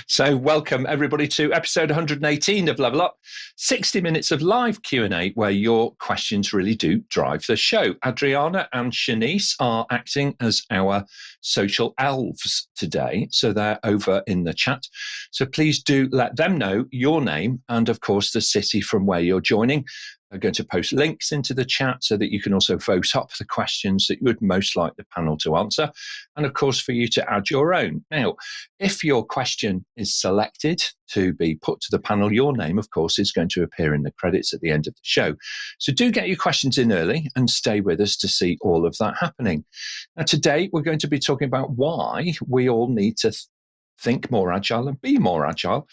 So welcome everybody to episode 118 of Level Up, 60 minutes of live Q&A where your questions really do drive the show. Adriana and Shanice are acting as our social elves today, so they're over in the chat. So please do let them know your name and of course the city from where you're joining. They're going to post links into the chat so that you can also vote up the questions that you would most like the panel to answer. And of course, for you to add your own. Now, if your question is selected to be put to the panel, your name, of course, is going to appear in the credits at the end of the show. So do get your questions in early and stay with us to see all of that happening. Now, today, we're going to be talking about why we all need to think more agile and be more agile.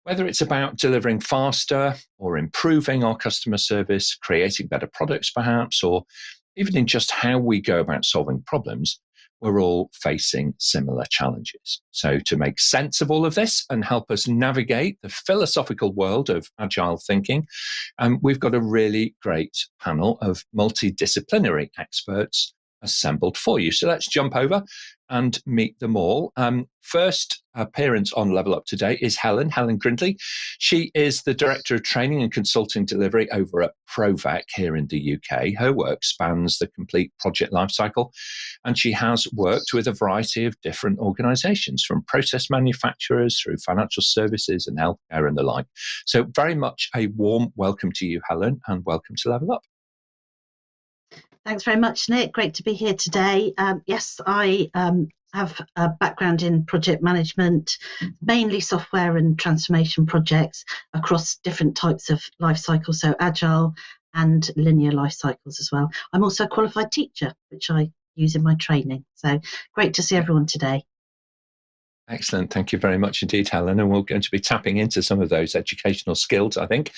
Whether it's about delivering faster or improving our customer service, creating better products perhaps, or even in just how we go about solving problems, we're all facing similar challenges. So to make sense of all of this and help us navigate the philosophical world of agile thinking, we've got a really great panel of multidisciplinary experts assembled for you. So let's jump over and meet them all. First appearance on Level Up today is Helen Grindley. She is the Director of Training and Consulting Delivery over at Provek here in the UK. Her work spans the complete project lifecycle, and she has worked with a variety of different organisations, from process manufacturers through financial services and healthcare and the like. So very much a warm welcome to you, Helen, and welcome to Level Up. Thanks very much, Nick. Great to be here today. Yes, I have a background in project management, mainly software and transformation projects across different types of life cycles, so agile and linear life cycles as well. I'm also a qualified teacher, which I use in my training. So great to see everyone today. Excellent. Thank you very much indeed, Helen. And we're going to be tapping into some of those educational skills, I think,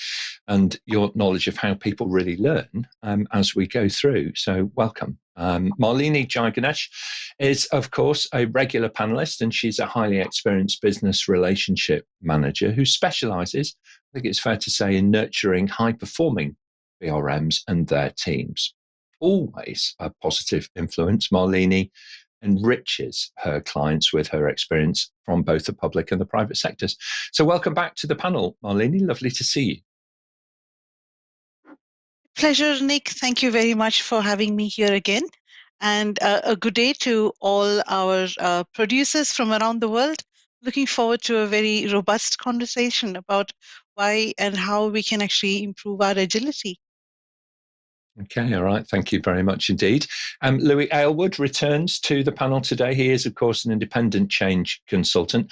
and your knowledge of how people really learn as we go through. So welcome. Malini Jayaganesh is, of course, a regular panelist, and she's a highly experienced business relationship manager who specialises, I think it's fair to say, in nurturing high-performing BRMs and their teams. Always a positive influence, Malini enriches her clients with her experience from both the public and the private sectors. So welcome back to the panel, Malini. Lovely to see you. Pleasure, Nick. Thank you very much for having me here again. And a good day to all our producers from around the world. Looking forward to a very robust conversation about why and how we can actually improve our agility. Okay, all right. Thank you very much indeed. Louis Aylward returns to the panel today. He is, of course, an independent change consultant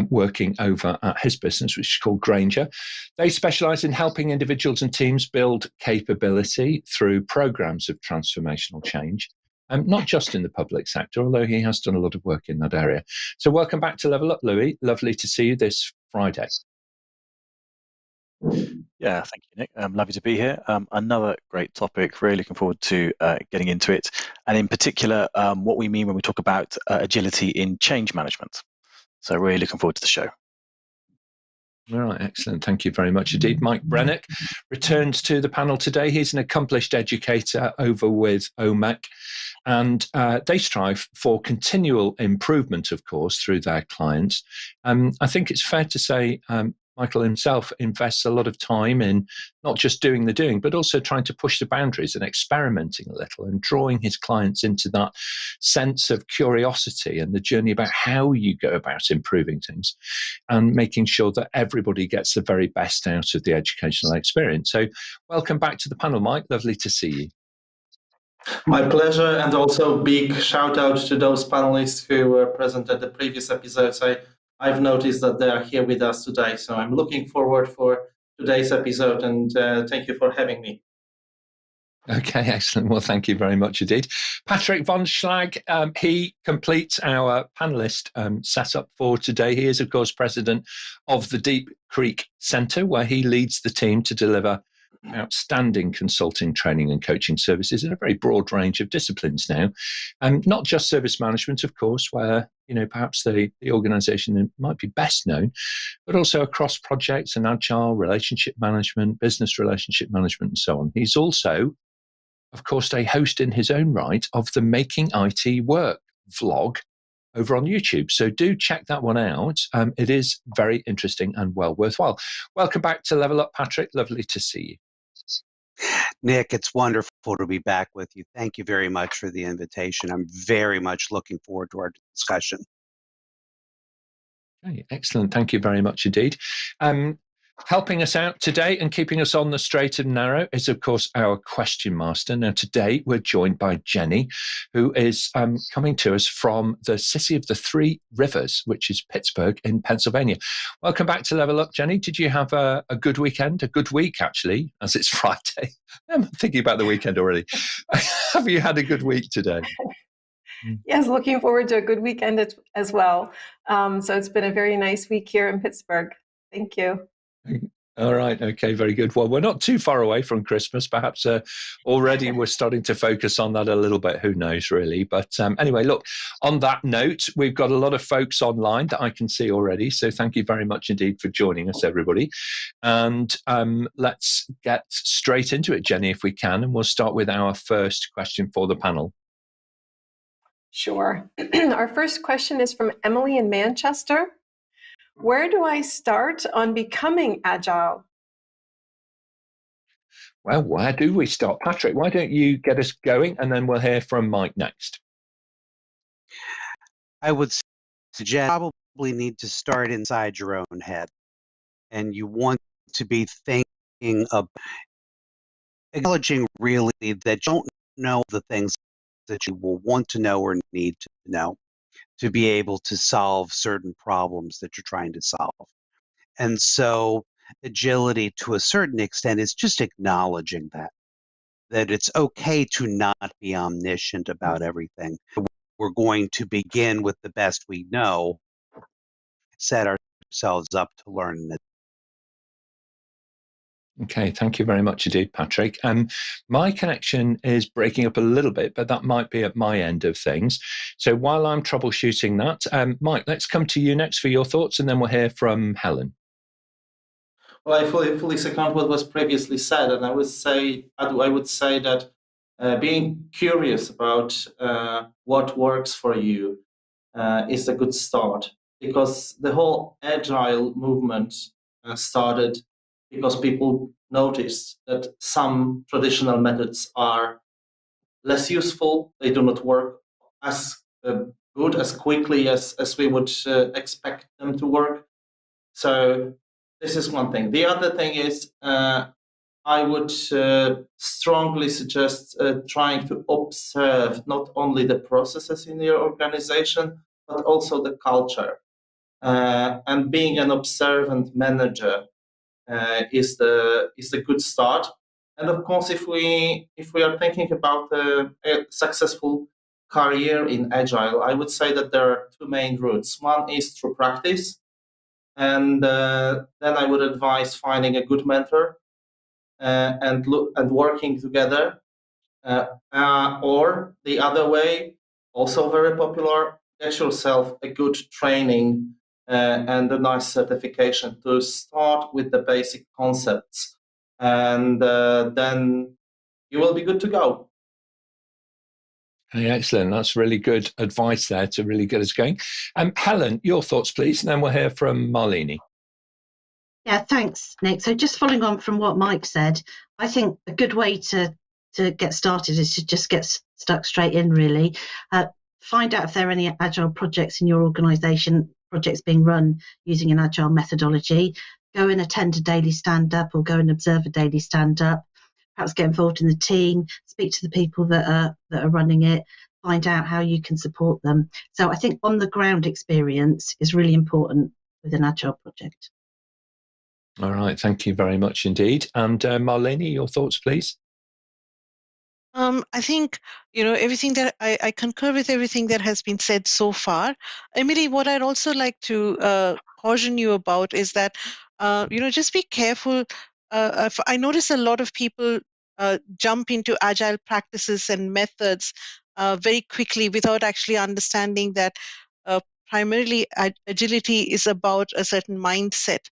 working over at his business, which is called Granger. They specialise in helping individuals and teams build capability through programmes of transformational change, not just in the public sector, although he has done a lot of work in that area. So welcome back to Level Up, Louis. Lovely to see you this Friday. Yeah, thank you, Nick. Lovely to be here. Another great topic. Really looking forward to getting into it. And in particular, what we mean when we talk about agility in change management. So really looking forward to the show. All right, excellent. Thank you very much indeed. Mike Brennek returns to the panel today. He's an accomplished educator over with OMEC, and they strive for continual improvement, of course, through their clients. I think it's fair to say Michael himself invests a lot of time in not just doing the doing, but also trying to push the boundaries and experimenting a little and drawing his clients into that sense of curiosity and the journey about how you go about improving things and making sure that everybody gets the very best out of the educational experience. So welcome back to the panel, Mike. Lovely to see you. My pleasure, and also big shout out to those panelists who were present at the previous episodes. I've noticed that they are here with us today, so I'm looking forward for today's episode, and thank you for having me. Okay, excellent. Well, thank you very much indeed. Patrick von Schlag, he completes our panelist setup for today. He is, of course, president of the Deep Creek Centre, where he leads the team to deliver outstanding consulting, training and coaching services in a very broad range of disciplines now. Not just service management, of course, where perhaps the organisation might be best known, but also across projects and agile, relationship management, business relationship management, and so on. He's also, of course, a host in his own right of the Making IT Work vlog over on YouTube. So do check that one out. It is very interesting and well worthwhile. Welcome back to Level Up, Patrick. Lovely to see you. Nick, it's wonderful to be back with you. Thank you very much for the invitation. I'm very much looking forward to our discussion. Okay, excellent. Thank you very much indeed. Helping us out today and keeping us on the straight and narrow is, of course, our question master. Now, today we're joined by Jenny, who is coming to us from the city of the Three Rivers, which is Pittsburgh in Pennsylvania. Welcome back to Level Up, Jenny. Did you have a good weekend? A good week, actually, as it's Friday. I'm thinking about the weekend already. Have you had a good week today? Yes, looking forward to a good weekend as well. So it's been a very nice week here in Pittsburgh. Thank you. All right. Okay. Very good. Well, we're not too far away from Christmas. Perhaps already we're starting to focus on that a little bit. Who knows, really? But anyway, look, on that note, we've got a lot of folks online that I can see already. So thank you very much indeed for joining us, everybody. And let's get straight into it, Jenny, if we can. And we'll start with our first question for the panel. Sure. Our first question is from Emily in Manchester. Where do I start on becoming agile? Well, where do we start? Patrick, why don't you get us going and then we'll hear from Mike next. I would suggest you probably need to start inside your own head. And you want to be thinking of acknowledging really that you don't know the things that you will want to know or need to know to be able to solve certain problems that you're trying to solve. And so agility to a certain extent is just acknowledging that it's okay to not be omniscient about everything. We're going to begin with the best we know, set ourselves up to learn it. Okay, thank you very much indeed, Patrick. My connection is breaking up a little bit, but that might be at my end of things. So while I'm troubleshooting that, Mike, let's come to you next for your thoughts, and then we'll hear from Helen. Well, I fully second what was previously said, and I would say that being curious about what works for you is a good start, because the whole agile movement started because people noticed that some traditional methods are less useful. They do not work as good, as quickly as we would expect them to work. So this is one thing. The other thing is I would strongly suggest trying to observe not only the processes in your organization, but also the culture. And being an observant manager is the good start. And of course, if we are thinking about a successful career in Agile, I would say that there are two main routes. One is through practice, and then I would advise finding a good mentor and working together. Or the other way, also very popular, get yourself a good training and a nice certification to start with the basic concepts, and then you will be good to go. Hey, excellent. That's really good advice there to really get us going. Helen, your thoughts, please, and then we'll hear from Malini. Yeah, thanks, Nick. So just following on from what Mike said, I think a good way to get started is to just get stuck straight in, really. Find out if there are any Agile projects in your organisation, projects being run using an Agile methodology. Go and attend a daily stand-up or go and observe a daily stand-up. Perhaps get involved in the team, speak to the people that are running it, find out how you can support them. So I think on-the-ground experience is really important with an Agile project. All right, thank you very much indeed. And Malini, your thoughts, please. I think, everything that I concur with everything that has been said so far. Emily, what I'd also like to caution you about is that, just be careful. I notice a lot of people jump into Agile practices and methods very quickly without actually understanding that primarily agility is about a certain mindset.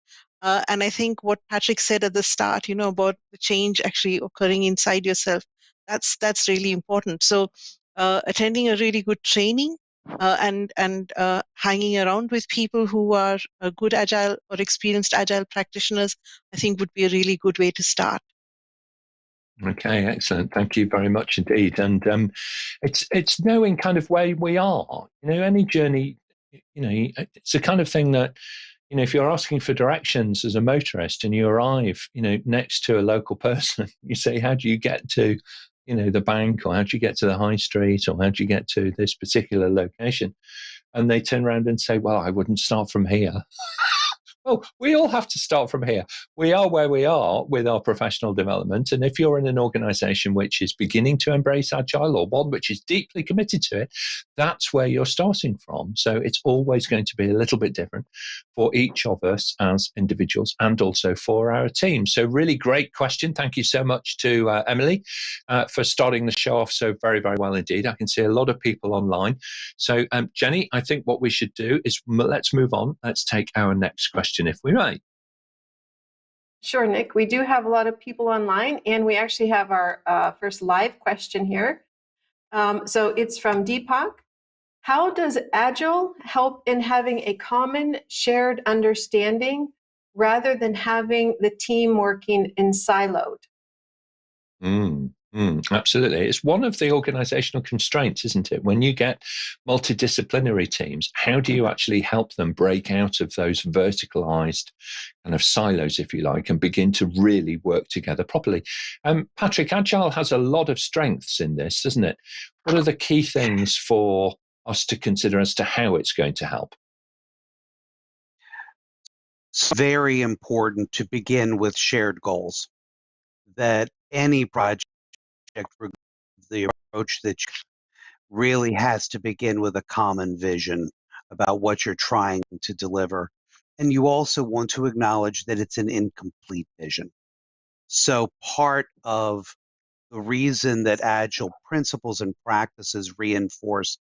And I think what Patrick said at the start, about the change actually occurring inside yourself, that's really important. So attending a really good training and hanging around with people who are good Agile or experienced Agile practitioners, I think would be a really good way to start. Okay, excellent. Thank you very much indeed. And it's knowing kind of where we are. Any journey, it's the kind of thing that, if you're asking for directions as a motorist and you arrive, next to a local person, you say, how do you get to, the bank, or how do you get to the high street, or how do you get to this particular location? And they turn around and say, well, I wouldn't start from here. Well, we all have to start from here. We are where we are with our professional development. And if you're in an organization which is beginning to embrace Agile, or one which is deeply committed to it, that's where you're starting from. So it's always going to be a little bit different for each of us as individuals, and also for our team. So really great question. Thank you so much to Emily for starting the show off so very, very well indeed. I can see a lot of people online. So Jenny, I think what we should do is let's move on. Let's take our next question, if we may. Sure, Nick. We do have a lot of people online, and we actually have our first live question here. So it's from Deepak. How does Agile help in having a common shared understanding rather than having the team working in siloed? Absolutely. It's one of the organizational constraints, isn't it? When you get multidisciplinary teams, how do you actually help them break out of those verticalized kind of silos, if you like, and begin to really work together properly? Patrick, Agile has a lot of strengths in this, doesn't it? What are the key things for us to consider as to how it's going to help? It's very important to begin with shared goals, that any project, the approach that really has to begin with a common vision about what you're trying to deliver. And you also want to acknowledge that it's an incomplete vision. So part of the reason that Agile principles and practices reinforce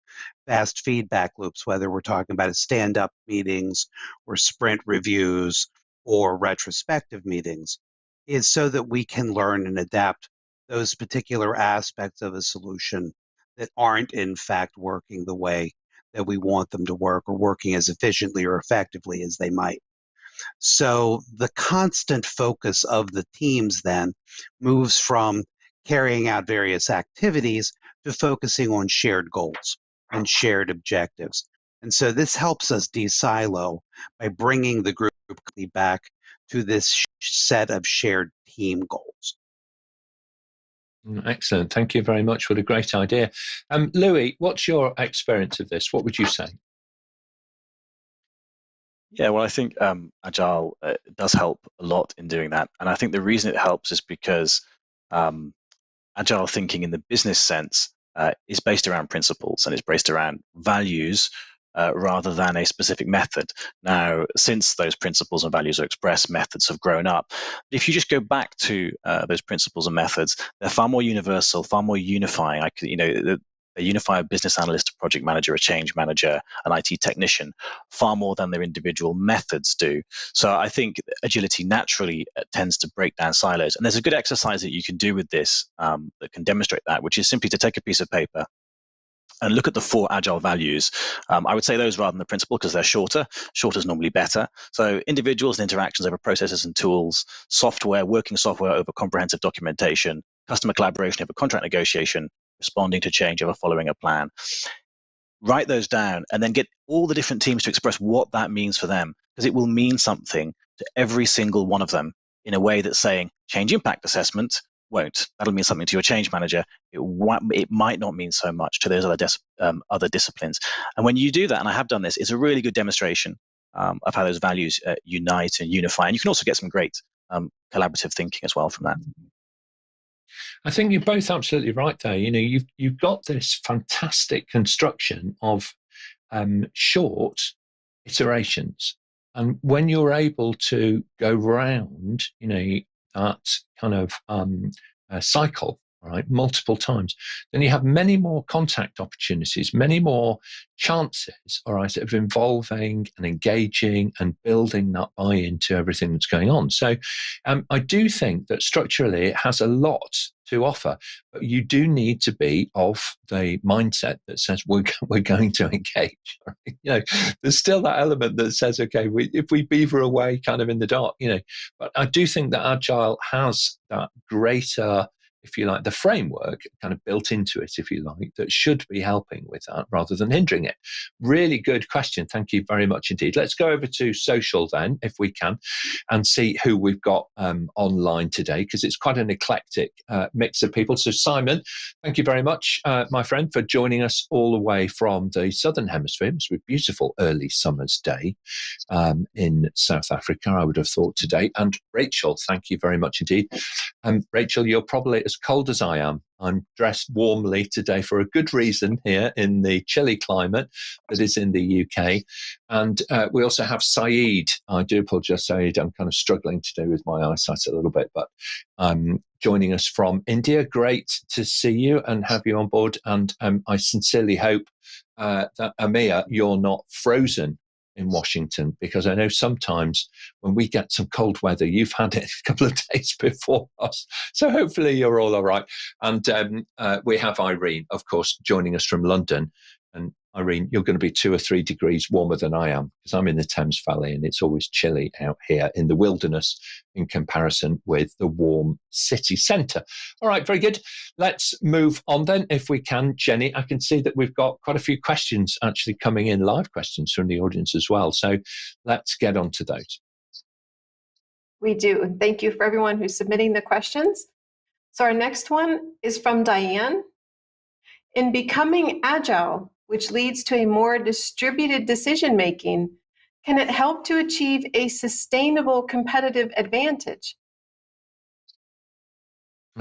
fast feedback loops, whether we're talking about stand-up meetings or sprint reviews or retrospective meetings, is so that we can learn and adapt those particular aspects of a solution that aren't in fact working the way that we want them to work, or working as efficiently or effectively as they might. So the constant focus of the teams then moves from carrying out various activities to focusing on shared goals and shared objectives. And so this helps us de-silo by bringing the group back to this set of shared team goals. Excellent. Thank you very much. What a great idea. Louis, what's your experience of this? What would you say? Yeah, well, I think Agile does help a lot in doing that. And I think the reason it helps is because Agile thinking in the business sense is based around principles, and it's based around values rather than a specific method. Now, since those principles and values are expressed, methods have grown up. If you just go back to those principles and methods, they're far more universal, far more unifying. They unify a business analyst, a project manager, a change manager, an IT technician, far more than their individual methods do. So I think agility naturally tends to break down silos. And there's a good exercise that you can do with this that can demonstrate that, which is simply to take a piece of paper and look at the 4 Agile values. I would say those rather than the principle, because they're shorter. Shorter is normally better. So individuals and interactions over processes and tools, software, working software over comprehensive documentation, customer collaboration over contract negotiation, responding to change over following a plan. Write those down and then get all the different teams to express what that means for them, because it will mean something to every single one of them in a way that's saying change impact assessment won't. That'll mean something to your change manager. It might not mean so much to those other disciplines. And when you do that, and I have done this, it's a really good demonstration of how those values unite and unify. And you can also get some great collaborative thinking as well from that. I think you're both absolutely right there. You've got this fantastic construction of short iterations, and when you're able to go round, that kind of cycle, right, multiple times, then you have many more contact opportunities, many more chances, all right, of involving and engaging and building that buy-in to everything that's going on. So I do think that structurally it has a lot to offer. But you do need to be of the mindset that says we're going to engage. There's still that element that says, okay, if we beaver away kind of in the dark, But I do think that Agile has that greater, if you like, the framework kind of built into it, if you like, that should be helping with that rather than hindering it. Really good question. Thank you very much indeed. Let's go over to social then, if we can, and see who we've got online today, because it's quite an eclectic mix of people. So Simon, thank you very much, my friend, for joining us all the way from the Southern Hemisphere. It must be a beautiful early summer's day in South Africa, I would have thought today. And Rachel, thank you very much indeed. Rachel, you're probably as cold as I am. I'm dressed warmly today for a good reason here in the chilly climate that is in the UK. And we also have Saeed. I do apologize, Saeed. I'm kind of struggling today with my eyesight a little bit, but joining us from India. Great to see you and have you on board. And I sincerely hope that, Amir, you're not frozen in Washington, because I know sometimes when we get some cold weather, you've had it a couple of days before us. So hopefully you're all right. And we have Irene, of course, joining us from London. And Irene, you're going to be 2 or 3 degrees warmer than I am, because I'm in the Thames Valley and it's always chilly out here in the wilderness in comparison with the warm city centre. All right, very good. Let's move on then, if we can. Jenny, I can see that we've got quite a few questions actually coming in, live questions from the audience as well. So let's get on to those. We do. Thank you for everyone who's submitting the questions. So our next one is from Diane. In becoming agile, which leads to a more distributed decision-making, can it help to achieve a sustainable competitive advantage?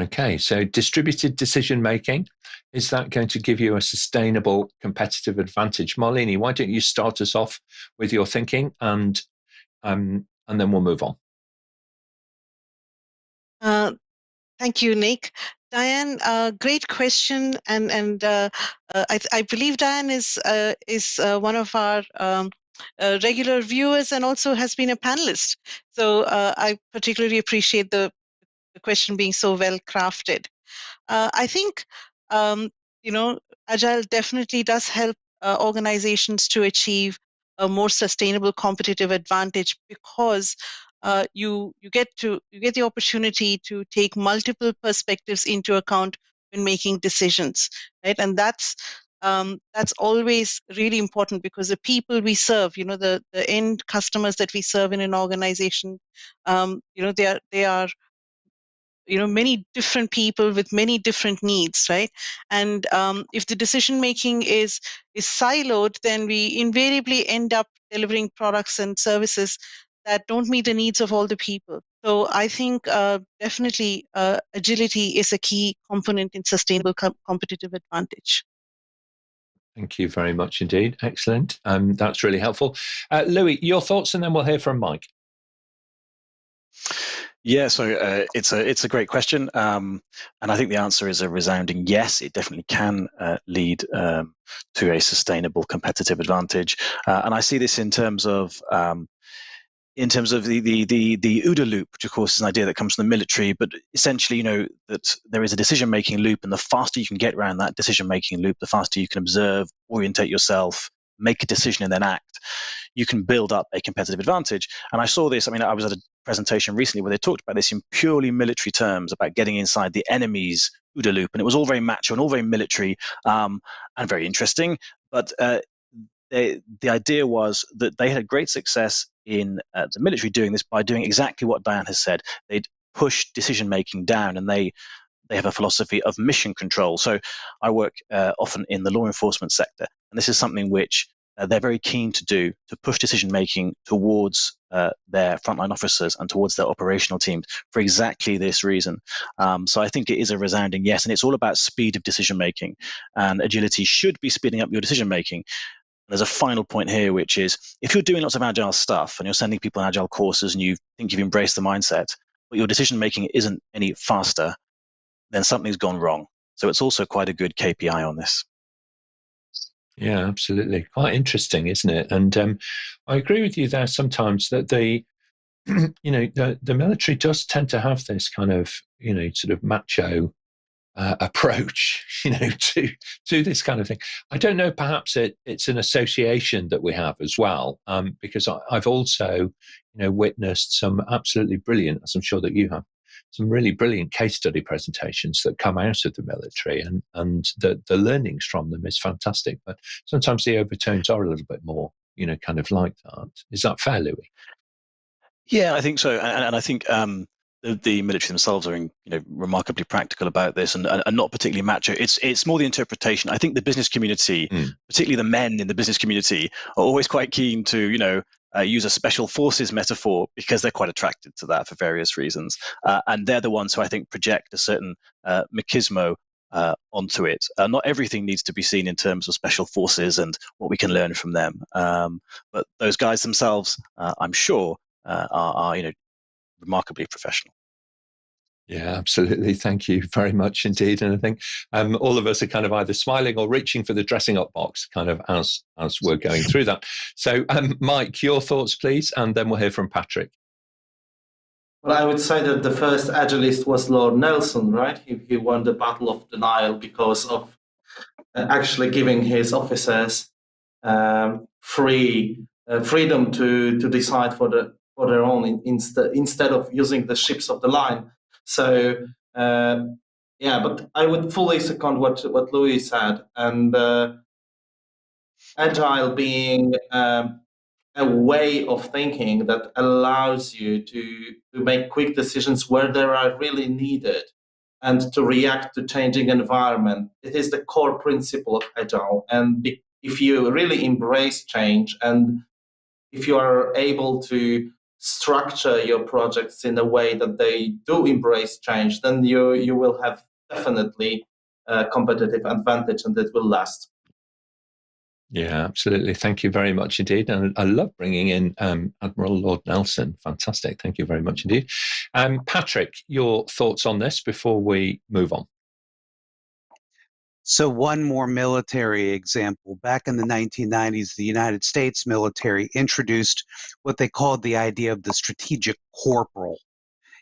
Okay, so distributed decision-making, is that going to give you a sustainable competitive advantage? Malini, why don't you start us off with your thinking, and then we'll move on. Thank you, Nick. Diane, great question, and I believe Diane is one of our regular viewers and also has been a panelist. So I particularly appreciate the question being so well crafted. I think Agile definitely does help organizations to achieve a more sustainable competitive advantage, because you get the opportunity to take multiple perspectives into account when making decisions, right? And that's always really important, because the people we serve, the end customers that we serve in an organization, they are many different people with many different needs, right? And if the decision making is siloed, then we invariably end up delivering products and services that don't meet the needs of all the people. So I think definitely agility is a key component in sustainable competitive advantage. Thank you very much indeed. Excellent. That's really helpful. Louis, your thoughts, and then we'll hear from Mike. Yeah, so it's a great question, and I think the answer is a resounding yes. It definitely can lead to a sustainable competitive advantage, and I see this in terms of the OODA loop, which of course is an idea that comes from the military, but essentially, that there is a decision-making loop, and the faster you can get around that decision-making loop, the faster you can observe, orientate yourself, make a decision, and then act, you can build up a competitive advantage. And I saw this, I was at a presentation recently where they talked about this in purely military terms, about getting inside the enemy's OODA loop, and it was all very macho and all very military, and very interesting, but the idea was that they had great success in the military doing this by doing exactly what Diane has said. They'd push decision-making down, and they have a philosophy of mission control. So I work often in the law enforcement sector, and this is something which they're very keen to do, to push decision-making towards their frontline officers and towards their operational teams for exactly this reason. So I think it is a resounding yes, and it's all about speed of decision-making, and agility should be speeding up your decision-making. There's a final point here, which is if you're doing lots of Agile stuff and you're sending people on Agile courses and you think you've embraced the mindset, but your decision-making isn't any faster, then something's gone wrong. So it's also quite a good KPI on this. Yeah, absolutely. Quite interesting, isn't it? And I agree with you there sometimes that the military does tend to have this kind of, sort of macho approach, to this kind of thing. I don't know. Perhaps it's an association that we have as well, because I've also, witnessed some absolutely brilliant, as I'm sure that you have, some really brilliant case study presentations that come out of the military, and the learnings from them is fantastic. But sometimes the overtones are a little bit more, kind of like that. Is that fair, Louis? Yeah, I think so, and I think the military themselves are, remarkably practical about this, and not particularly macho. It's more the interpretation. I think the business community, particularly the men in the business community, are always quite keen to, use a special forces metaphor because they're quite attracted to that for various reasons, and they're the ones who I think project a certain machismo onto it. Not everything needs to be seen in terms of special forces and what we can learn from them, but those guys themselves, I'm sure, are remarkably professional. Yeah, absolutely. Thank you very much indeed. And I think all of us are kind of either smiling or reaching for the dressing up box kind of as we're going through that. So Mike, your thoughts, please, and then we'll hear from Patrick. Well, I would say that the first Agilist was Lord Nelson, right? He won the Battle of the Nile because of actually giving his officers freedom to decide for their own instead of using the ships of the line. So but I would fully second what Louis said, and Agile being a way of thinking that allows you to make quick decisions where they are really needed and to react to changing environment. It is the core principle of Agile, and if you really embrace change, and if you are able to structure your projects in a way that they do embrace change, then you will have definitely a competitive advantage, and it will last. Yeah, absolutely. Thank you very much indeed. And I love bringing in Admiral Lord Nelson. Fantastic. Thank you very much indeed. Patrick, your thoughts on this before we move on? So one more military example. Back in the 1990s, the United States military introduced what they called the idea of the strategic corporal.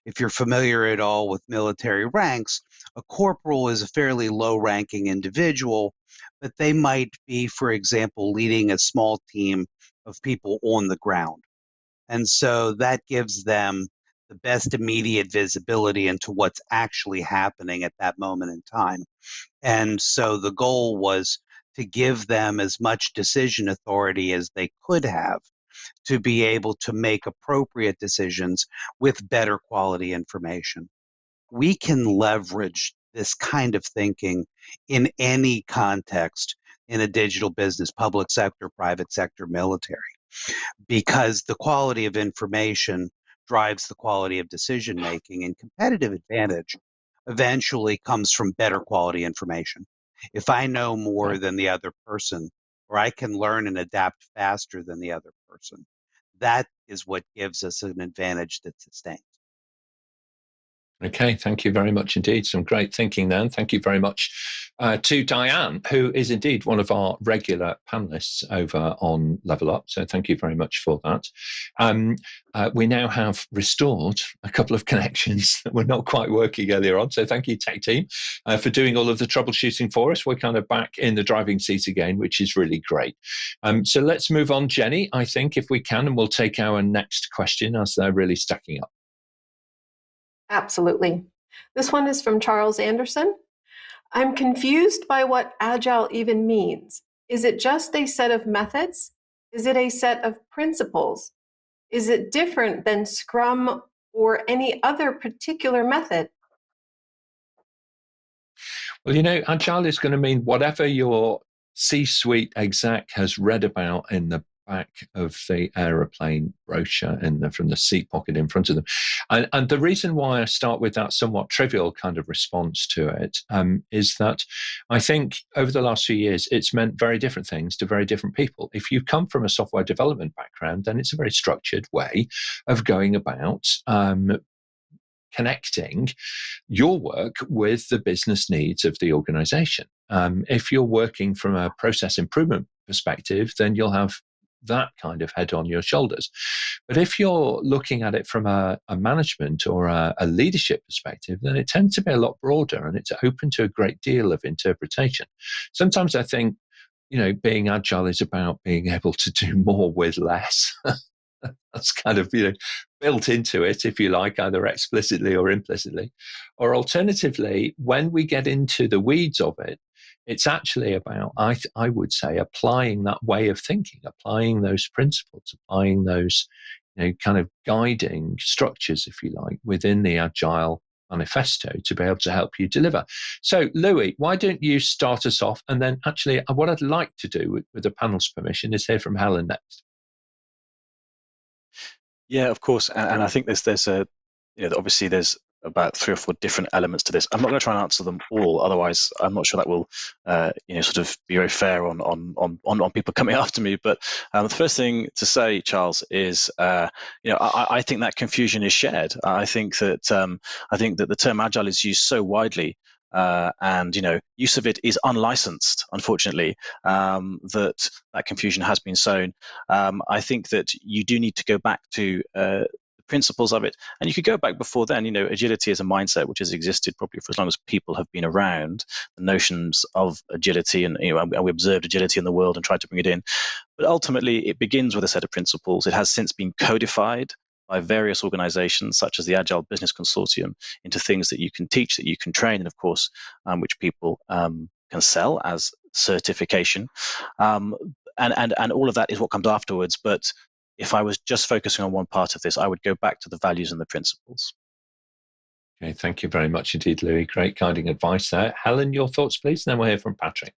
If you're familiar at all with military ranks, a corporal is a fairly low-ranking individual, but they might be, for example, leading a small team of people on the ground. And so that gives them the best immediate visibility into what's actually happening at that moment in time. And so the goal was to give them as much decision authority as they could have to be able to make appropriate decisions with better quality information. We can leverage this kind of thinking in any context in a digital business, public sector, private sector, military, because the quality of information drives the quality of decision making, and competitive advantage eventually comes from better quality information. If I know more than the other person, or I can learn and adapt faster than the other person, that is what gives us an advantage that sustains. Okay, thank you very much indeed. Some great thinking then. Thank you very much to Diane, who is indeed one of our regular panelists over on Level Up. So thank you very much for that. We now have restored a couple of connections that were not quite working earlier on. So thank you, tech team, for doing all of the troubleshooting for us. We're kind of back in the driving seat again, which is really great. So let's move on, Jenny, I think, if we can, and we'll take our next question as they're really stacking up. Absolutely. This one is from Charles Anderson. I'm confused by what Agile even means. Is it just a set of methods? Is it a set of principles? Is it different than Scrum or any other particular method? Well, Agile is going to mean whatever your C-suite exec has read about in the back of the aeroplane brochure from the seat pocket in front of them. And the reason why I start with that somewhat trivial kind of response to it is that I think over the last few years, it's meant very different things to very different people. If you come from a software development background, then it's a very structured way of going about connecting your work with the business needs of the organization. If you're working from a process improvement perspective, then you'll have that kind of head on your shoulders. But if you're looking at it from a management or a leadership perspective, then it tends to be a lot broader and it's open to a great deal of interpretation. Sometimes I think, being agile is about being able to do more with less. That's kind of, built into it, if you like, either explicitly or implicitly. Or alternatively, when we get into the weeds of it, it's actually about, I would say, applying that way of thinking, applying those principles, applying those, kind of guiding structures, if you like, within the Agile manifesto to be able to help you deliver. So, Louis, why don't you start us off? And then actually, what I'd like to do with the panel's permission is hear from Helen next. Yeah, of course. And I think there's a, obviously there's about 3 or 4 different elements to this. I'm not going to try and answer them all, otherwise I'm not sure that will, sort of be very fair on people coming after me. But the first thing to say, Charles, is, I think that confusion is shared. I think that the term agile is used so widely. And use of it is unlicensed, unfortunately, that confusion has been sown. I think that you do need to go back to the principles of it, and you could go back before then. Agility is a mindset which has existed probably for as long as people have been around. The notions of agility, and we observed agility in the world and tried to bring it in, but ultimately it begins with a set of principles. It has since been codified by various organizations such as the Agile Business Consortium into things that you can teach, that you can train, and of course, which people can sell as certification. And all of that is what comes afterwards. But if I was just focusing on one part of this, I would go back to the values and the principles. Okay, thank you very much indeed, Louis. Great guiding advice there. Helen, your thoughts, please, and then we'll hear from Patrick.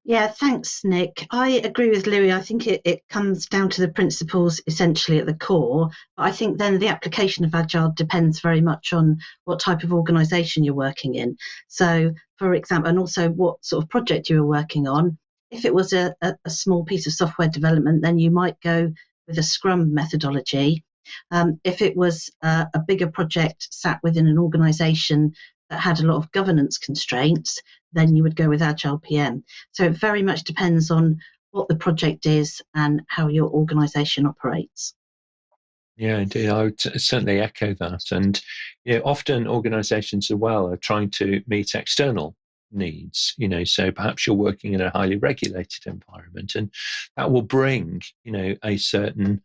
Yeah, thanks, Nick. I agree with Louis. I think it comes down to the principles essentially at the core. But I think then the application of Agile depends very much on what type of organisation you're working in. So, for example, and also what sort of project you were working on. If it was a small piece of software development, then you might go with a Scrum methodology. If it was a bigger project sat within an organisation that had a lot of governance constraints, then you would go with Agile PM. So it very much depends on what the project is and how your organisation operates. Yeah, indeed. I would certainly echo that. And often organisations as well are trying to meet external needs, so perhaps you're working in a highly regulated environment, and that will bring, a certain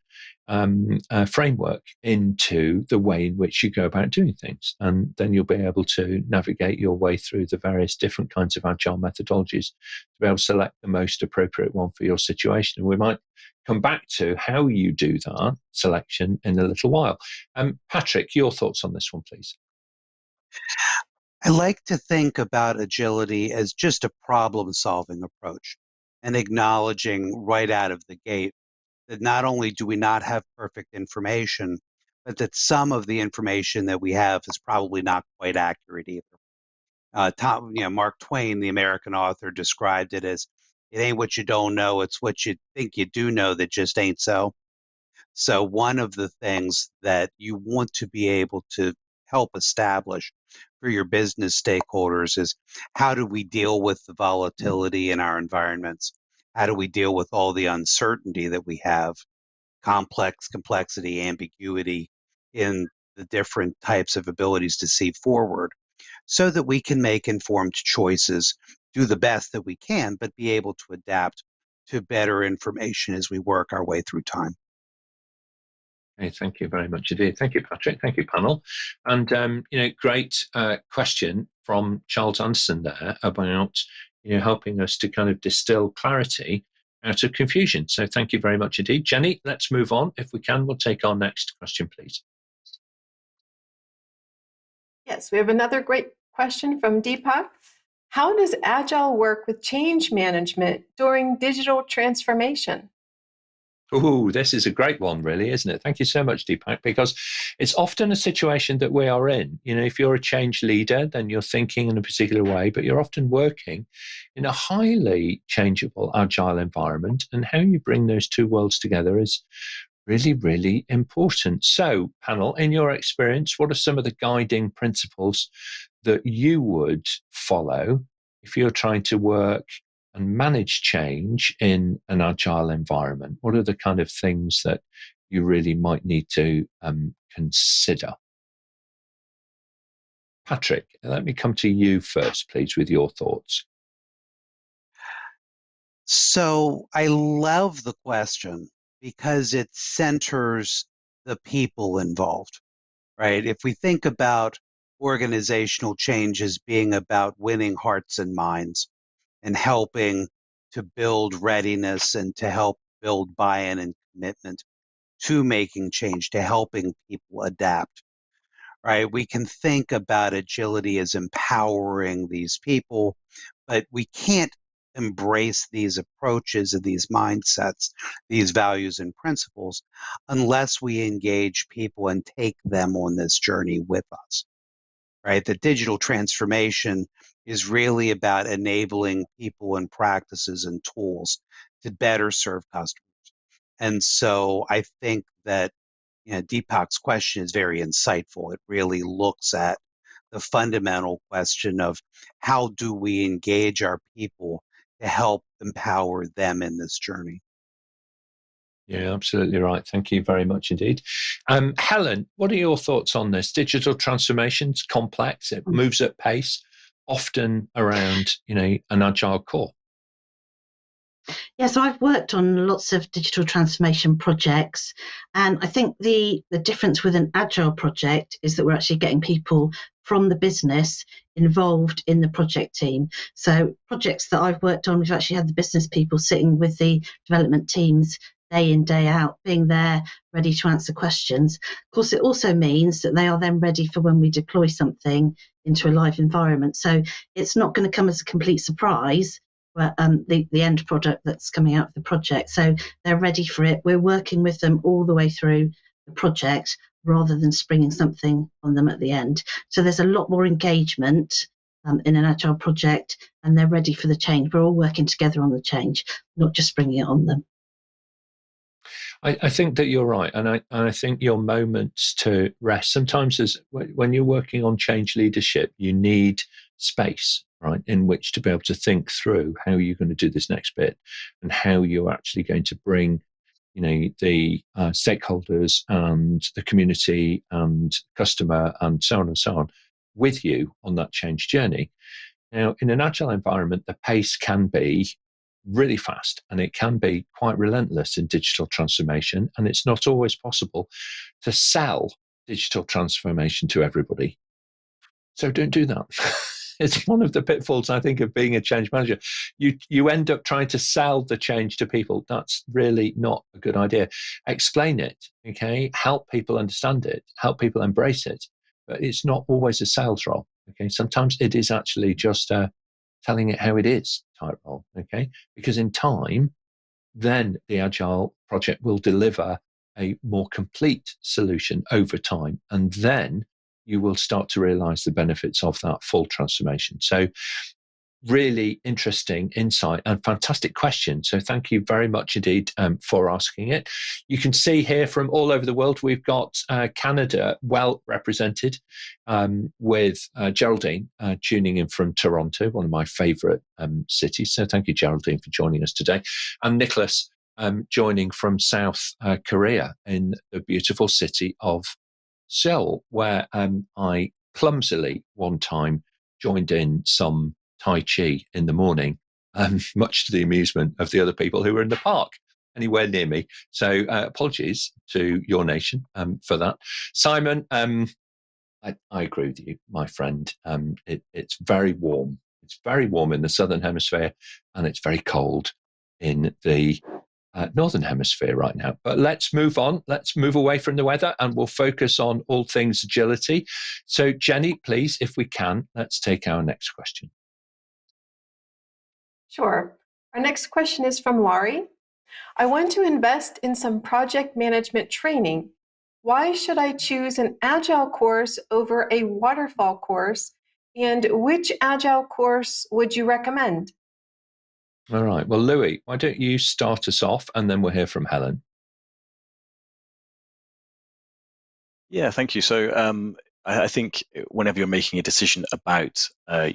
framework into the way in which you go about doing things. And then you'll be able to navigate your way through the various different kinds of agile methodologies to be able to select the most appropriate one for your situation. And we might come back to how you do that selection in a little while. Patrick, your thoughts on this one, please. I like to think about agility as just a problem-solving approach and acknowledging right out of the gate that not only do we not have perfect information, but that some of the information that we have is probably not quite accurate either. Mark Twain, the American author, described it as, it ain't what you don't know, it's what you think you do know that just ain't so. So one of the things that you want to be able to help establish for your business stakeholders is, how do we deal with the volatility in our environments? How do we deal with all the uncertainty that we have, complexity, ambiguity in the different types of abilities to see forward, so that we can make informed choices, do the best that we can, but be able to adapt to better information as we work our way through time. Okay, thank you very much indeed. Thank you, Patrick. Thank you, panel. And, great question from Charles Anderson there about, helping us to kind of distill clarity out of confusion. So thank you very much indeed. Jenny, let's move on. If we can, we'll take our next question, please. Yes, we have another great question from Deepak. How does Agile work with change management during digital transformation? Oh, this is a great one, really, isn't it? Thank you so much, Deepak, because it's often a situation that we are in. If you're a change leader, then you're thinking in a particular way, but you're often working in a highly changeable, agile environment. And how you bring those two worlds together is really, really important. So, panel, in your experience, what are some of the guiding principles that you would follow if you're trying to work and manage change in an agile environment? What are the kind of things that you really might need to consider? Patrick, let me come to you first, please, with your thoughts. So I love the question because it centers the people involved, right? If we think about organizational change as being about winning hearts and minds and helping to build readiness and to help build buy-in and commitment to making change, to helping people adapt, right? We can think about agility as empowering these people, but we can't embrace these approaches and these mindsets, these values and principles, unless we engage people and take them on this journey with us, right? The digital transformation is really about enabling people and practices and tools to better serve customers. And so I think that Deepak's question is very insightful. It really looks at the fundamental question of how do we engage our people to help empower them in this journey. Yeah, absolutely right. Thank you very much indeed. Helen, what are your thoughts on this? Digital transformation's complex. It moves at pace, often around, an agile core. Yeah, so I've worked on lots of digital transformation projects, and I think the difference with an agile project is that we're actually getting people from the business involved in the project team. So projects that I've worked on, we've actually had the business people sitting with the development teams day in, day out, being there, ready to answer questions. Of course, it also means that they are then ready for when we deploy something into a live environment. So it's not going to come as a complete surprise, the end product that's coming out of the project. So they're ready for it. We're working with them all the way through the project rather than springing something on them at the end. So there's a lot more engagement in an agile project, and they're ready for the change. We're all working together on the change, not just springing it on them. I think that you're right, and I think your moments to rest. Sometimes, when you're working on change leadership, you need space, right, in which to be able to think through how you're going to do this next bit, and how you're actually going to bring, the stakeholders and the community and customer and so on with you on that change journey. Now, in an agile environment, the pace can be really fast, and it can be quite relentless in digital transformation, and it's not always possible to sell digital transformation to everybody. So don't do that. It's one of the pitfalls, I think, of being a change manager. You end up trying to sell the change to people. That's really not a good idea. Explain it, okay? Help people understand it, help people embrace it, but it's not always a sales role, okay? Sometimes it is actually just telling it how it is type role, okay? Because in time, then the Agile project will deliver a more complete solution over time, and then you will start to realize the benefits of that full transformation. So really interesting insight and fantastic question. So thank you very much indeed for asking it. You can see here from all over the world, we've got Canada well represented with Geraldine tuning in from Toronto, one of my favorite cities. So thank you, Geraldine, for joining us today. And Nicholas joining from South Korea in the beautiful city of Seoul, where I clumsily one time joined in some Tai Chi in the morning, much to the amusement of the other people who were in the park anywhere near me. So apologies to your nation for that. Simon, I agree with you, my friend. It's very warm. It's very warm in the Southern Hemisphere, and it's very cold in the Northern Hemisphere right now. But let's move on. Let's move away from the weather, and we'll focus on all things agility. So Jenny, please, if we can, let's take our next question. Sure. Our next question is from Laurie. I want to invest in some project management training. Why should I choose an Agile course over a waterfall course? And which Agile course would you recommend? All right. Well, Louis, why don't you start us off, and then we'll hear from Helen. Yeah, thank you. So I think whenever you're making a decision about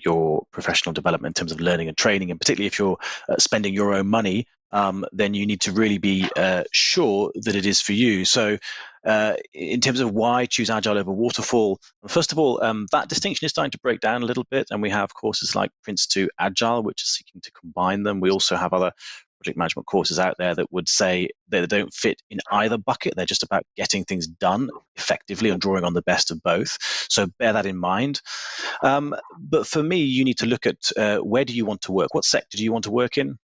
your professional development in terms of learning and training, and particularly if you're spending your own money, then you need to really be sure that it is for you. So in terms of why choose Agile over Waterfall, first of all, that distinction is starting to break down a little bit, and we have courses like Prince 2 Agile, which is seeking to combine them. We also have other project management courses out there that would say they don't fit in either bucket. They're just about getting things done effectively and drawing on the best of both. So bear that in mind. But for me, you need to look at where do you want to work? What sector do you want to work in?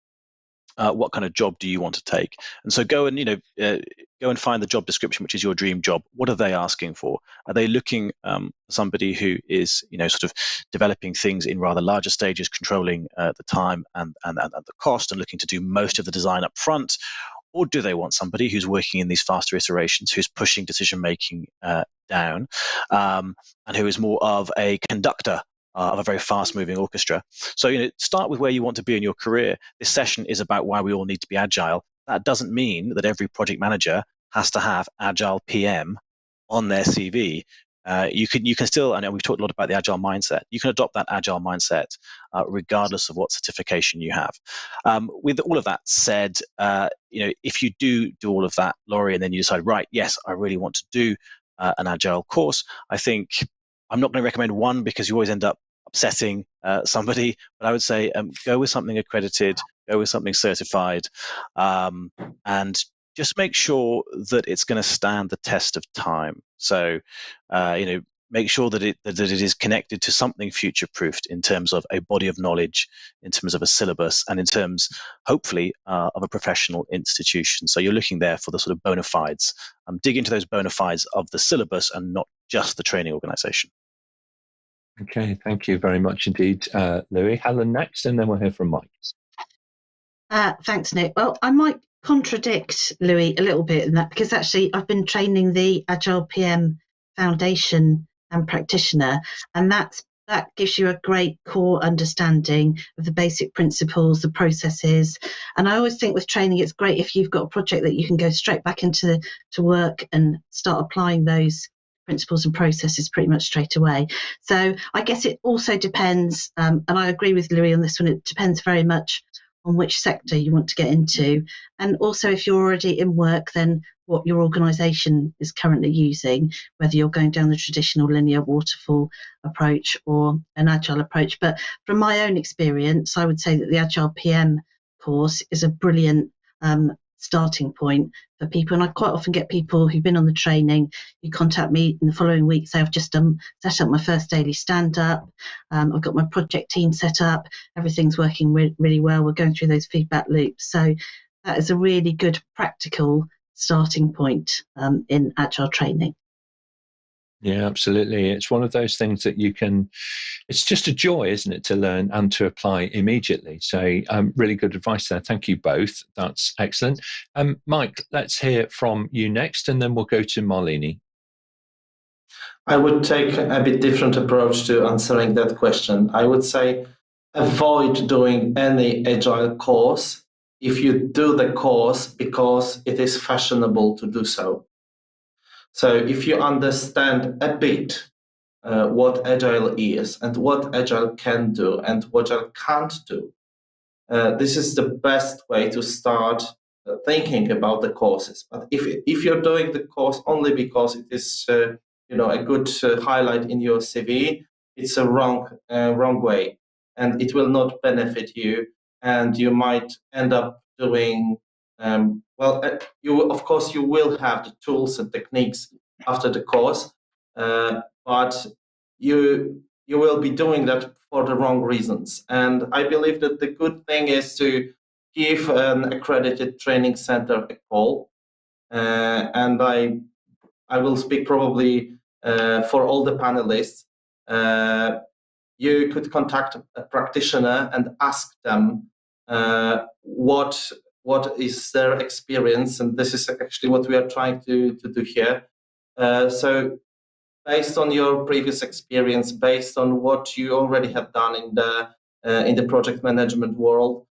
What kind of job do you want to take? And so go and find the job description, which is your dream job. What are they asking for? Are they looking for somebody who is, sort of developing things in rather larger stages, controlling the time and the cost, and looking to do most of the design up front? Or do they want somebody who's working in these faster iterations, who's pushing decision making down, and who is more of a conductor of a very fast-moving orchestra? So, start with where you want to be in your career. This session is about why we all need to be agile. That doesn't mean that every project manager has to have Agile PM on their CV. You can still, I know we've talked a lot about the Agile mindset. You can adopt that Agile mindset regardless of what certification you have. With all of that said, if you do all of that, Laurie, and then you decide, right, yes, I really want to do an Agile course, I think I'm not going to recommend one because you always end up upsetting somebody, but I would say go with something accredited, go with something certified, and just make sure that it's going to stand the test of time. So, make sure that it is connected to something future-proofed in terms of a body of knowledge, in terms of a syllabus, and in terms, hopefully, of a professional institution. So you're looking there for the sort of bona fides. Dig into those bona fides of the syllabus and not just the training organization. Okay, thank you very much indeed, Louis. Helen next, and then we'll hear from Mike. Thanks, Nick. Well, I might contradict Louis a little bit in that, because actually I've been training the Agile PM Foundation and practitioner, and that gives you a great core understanding of the basic principles, the processes. And I always think with training, it's great if you've got a project that you can go straight back into work and start applying those principles and processes pretty much straight away. So I guess it also depends, and I agree with Louis on this one, it depends very much on which sector you want to get into. And also if you're already in work, then what your organisation is currently using, whether you're going down the traditional linear waterfall approach or an Agile approach. But from my own experience, I would say that the Agile PM course is a brilliant starting point for people. And I quite often get people who've been on the training who contact me in the following week, say, I've just set up my first daily stand-up, I've got my project team set up, everything's working really well, we're going through those feedback loops. So that is a really good practical starting point in Agile training. Yeah, absolutely. It's one of those things that it's just a joy, isn't it, to learn and to apply immediately. So really good advice there. Thank you both. That's excellent. Mike, let's hear from you next, and then we'll go to Malini. I would take a bit different approach to answering that question. I would say avoid doing any Agile course if you do the course because it is fashionable to do so. So if you understand a bit what Agile is and what Agile can do and what Agile can't do, this is the best way to start thinking about the courses. But if you're doing the course only because it is a good highlight in your CV, it's a wrong way, and it will not benefit you, and you might end up doing of course you will have the tools and techniques after the course, but you will be doing that for the wrong reasons. And I believe that the good thing is to give an accredited training center a call, and I will speak probably for all the panelists. You could contact a practitioner and ask them what is their experience, and this is actually what we are trying to do here. So based on your previous experience, based on what you already have done in the project management world,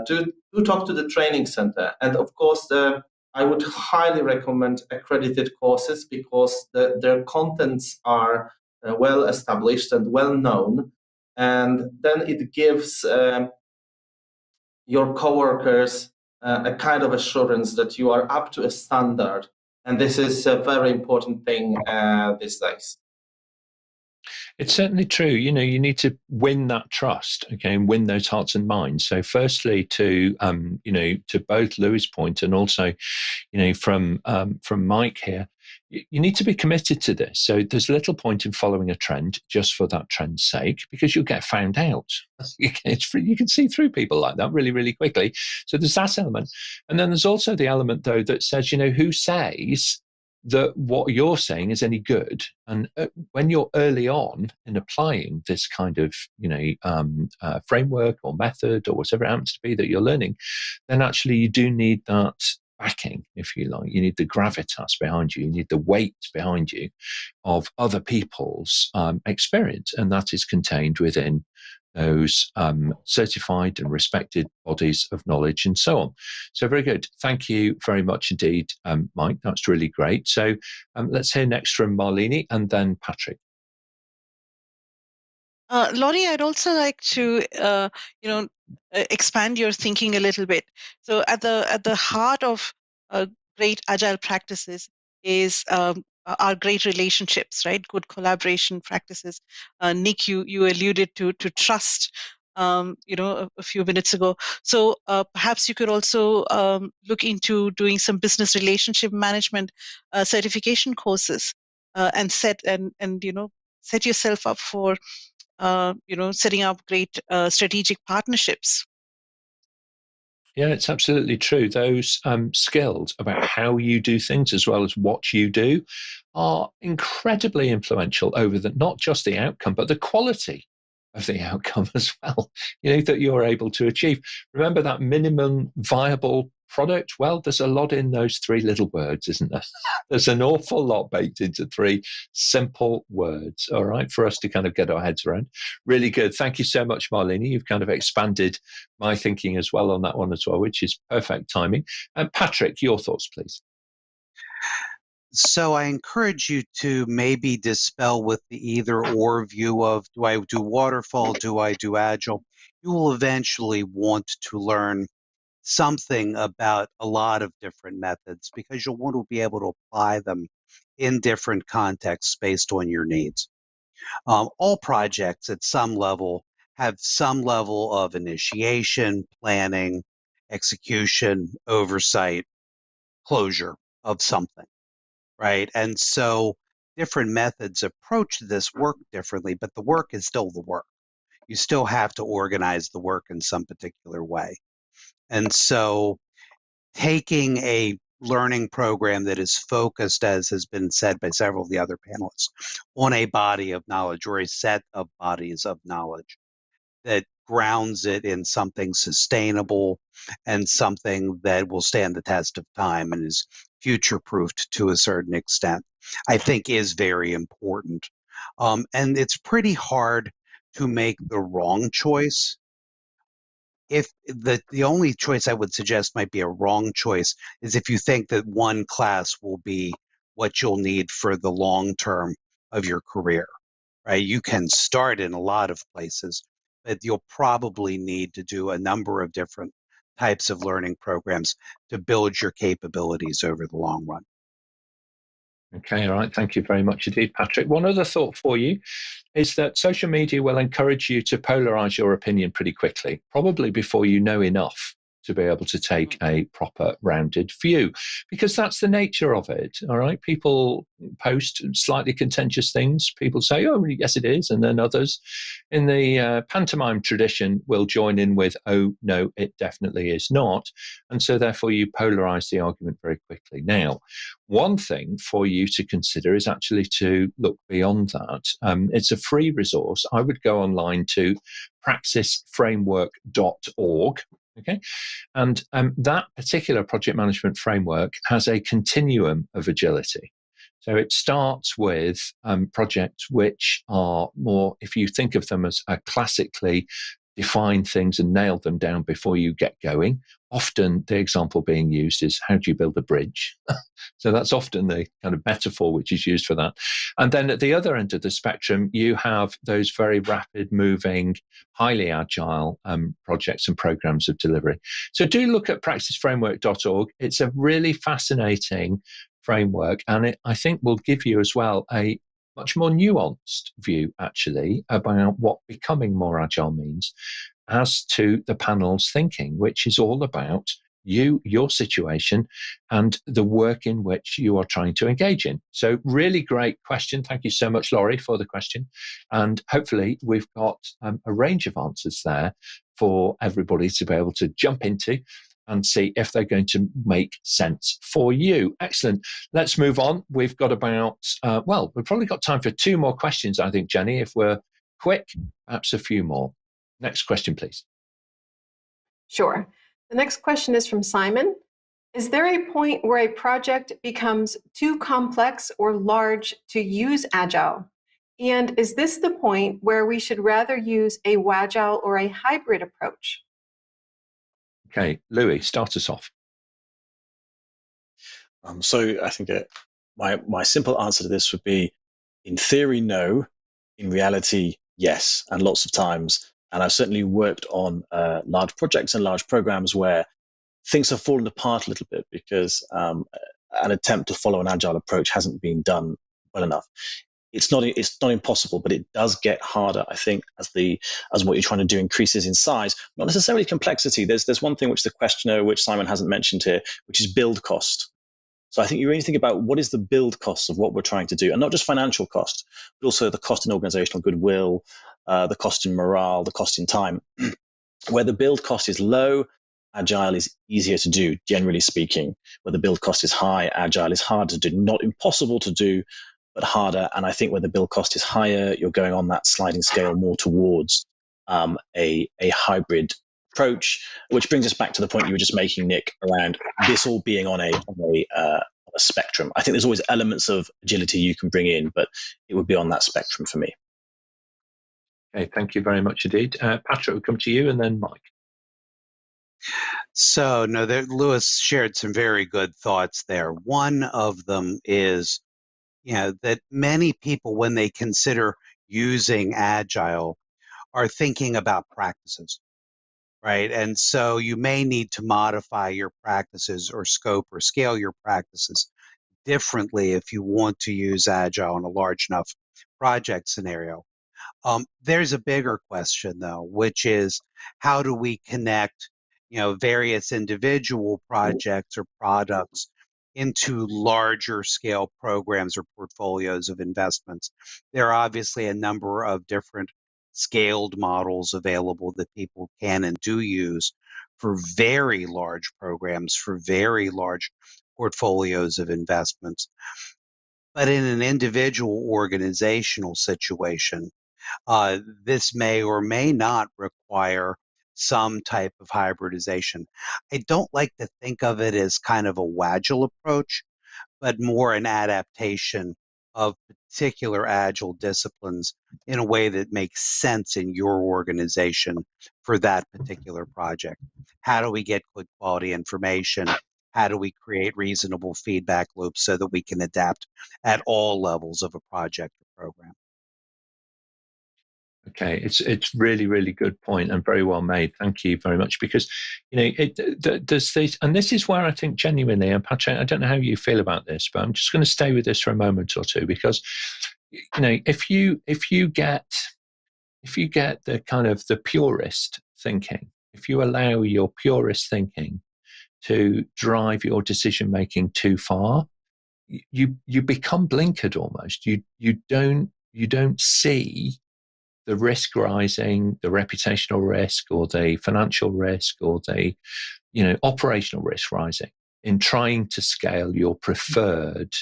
do talk to the training center. And of course, I would highly recommend accredited courses because their contents are well established and well known, and then it gives your coworkers a kind of assurance that you are up to a standard, and this is a very important thing these days. It's certainly true. You know, you need to win that trust, okay, and win those hearts and minds. So, firstly, to to both Louis' point and also, from Mike here, you need to be committed to this. So, there's little point in following a trend just for that trend's sake, because you'll get found out. You can see through people like that really, really quickly. So, there's that element, and then there's also the element though that says, who says that what you're saying is any good. And when you're early on in applying this kind of, framework or method or whatever it happens to be that you're learning, then actually you do need that backing, if you like. You need the gravitas behind you. You need the weight behind you of other people's experience. And that is contained within those certified and respected bodies of knowledge and so on. So very good. Thank you very much indeed, Mike. That's really great. So let's hear next from Malini and then Patrick. Laurie, I'd also like to, expand your thinking a little bit. So at the heart of great agile practices is our great relationships, right? Good collaboration practices. Nick, you alluded to trust, a few minutes ago. So perhaps you could also look into doing some business relationship management certification courses and set yourself up for setting up great strategic partnerships. Yeah, it's absolutely true. Those skills about how you do things as well as what you do are incredibly influential over not just the outcome, but the quality of the outcome as well, that you're able to achieve. Remember that minimum viable product? Well, there's a lot in those three little words, isn't there? There's an awful lot baked into three simple words, all right, for us to kind of get our heads around. Really good. Thank you so much, Malini. You've kind of expanded my thinking as well on that one as well, which is perfect timing. And Patrick, your thoughts, please. So I encourage you to maybe dispel with the either or view of, do I do waterfall, do I do agile? You will eventually want to learn something about a lot of different methods because you'll want to be able to apply them in different contexts based on your needs. All projects at some level have some level of initiation, planning, execution, oversight, closure of something, right? And so different methods approach this work differently, but the work is still the work. You still have to organize the work in some particular way. And so taking a learning program that is focused, as has been said by several of the other panelists, on a body of knowledge or a set of bodies of knowledge that grounds it in something sustainable and something that will stand the test of time and is future-proofed to a certain extent, I think is very important. And it's pretty hard to make the wrong choice. If the only choice I would suggest might be a wrong choice is if you think that one class will be what you'll need for the long term of your career, right? You can start in a lot of places, but you'll probably need to do a number of different types of learning programs to build your capabilities over the long run. Okay, all right. Thank you very much indeed, Patrick. One other thought for you is that social media will encourage you to polarize your opinion pretty quickly, probably before you know enough to be able to take a proper rounded view, because that's the nature of it. All right. People post slightly contentious things. People say, oh, yes, it is. And then others in the pantomime tradition will join in with, oh, no, it definitely is not. And so therefore you polarize the argument very quickly. Now, one thing for you to consider is actually to look beyond that. It's a free resource. I would go online to praxisframework.org. Okay, and that particular project management framework has a continuum of agility. So it starts with projects which are more, if you think of them as a classically define things and nail them down before you get going. Often the example being used is, how do you build a bridge? So that's often the kind of metaphor which is used for that. And then at the other end of the spectrum, you have those very rapid moving, highly agile projects and programs of delivery. So do look at practiceframework.org. It's a really fascinating framework, and it, I think, will give you as well a much more nuanced view, actually, about what becoming more agile means as to the panel's thinking, which is all about you, your situation, and the work in which you are trying to engage in. So really great question. Thank you so much, Laurie, for the question. And hopefully we've got a range of answers there for everybody to be able to jump into and see if they're going to make sense for you. Excellent. Let's move on. We've got about, we've probably got time for 2 more questions, I think, Jenny. If we're quick, perhaps a few more. Next question, please. Sure. The next question is from Simon. Is there a point where a project becomes too complex or large to use Agile? And is this the point where we should rather use a wagile or a hybrid approach? Okay, Louis, start us off. So I think my simple answer to this would be, in theory, no. In reality, yes. And lots of times, and I've certainly worked on large projects and large programs where things have fallen apart a little bit because an attempt to follow an agile approach hasn't been done well enough. It's not impossible, but it does get harder, I think, as what you're trying to do increases in size, not necessarily complexity. There's one thing which the questioner, which Simon hasn't mentioned here, which is build cost. So I think you really think about what is the build cost of what we're trying to do, and not just financial cost, but also the cost in organizational goodwill, the cost in morale, the cost in time. Where the build cost is low, Agile is easier to do, generally speaking. Where the build cost is high, Agile is hard to do. Not impossible to do, but harder. And I think where the build cost is higher, you're going on that sliding scale more towards a hybrid approach, which brings us back to the point you were just making, Nick, around this all being on a spectrum. I think there's always elements of agility you can bring in, but it would be on that spectrum for me. Okay, thank you very much indeed. Patrick, we'll come to you, and then Mike. So, no, Lewis shared some very good thoughts there. One of them is, that many people, when they consider using Agile, are thinking about practices, right? And so you may need to modify your practices or scope or scale your practices differently if you want to use Agile in a large enough project scenario. There's a bigger question, though, which is, how do we connect, various individual projects or products into larger scale programs or portfolios of investments? There are obviously a number of different scaled models available that people can and do use for very large programs, for very large portfolios of investments. But in an individual organizational situation, this may or may not require some type of hybridization. I don't like to think of it as kind of a wagile approach, but more an adaptation of particular agile disciplines in a way that makes sense in your organization for that particular project. How do we get good quality information? How do we create reasonable feedback loops so that we can adapt at all levels of a project or program? Okay, it's really, really good point and very well made. Thank you very much, because there's this, and this is where I think genuinely, and Patrick, I don't know how you feel about this, but I'm just going to stay with this for a moment or two, because if you get the kind of the purist thinking, if you allow your purist thinking to drive your decision making too far, you become blinkered almost. You don't see the risk rising, the reputational risk or the financial risk or the operational risk rising in trying to scale your preferred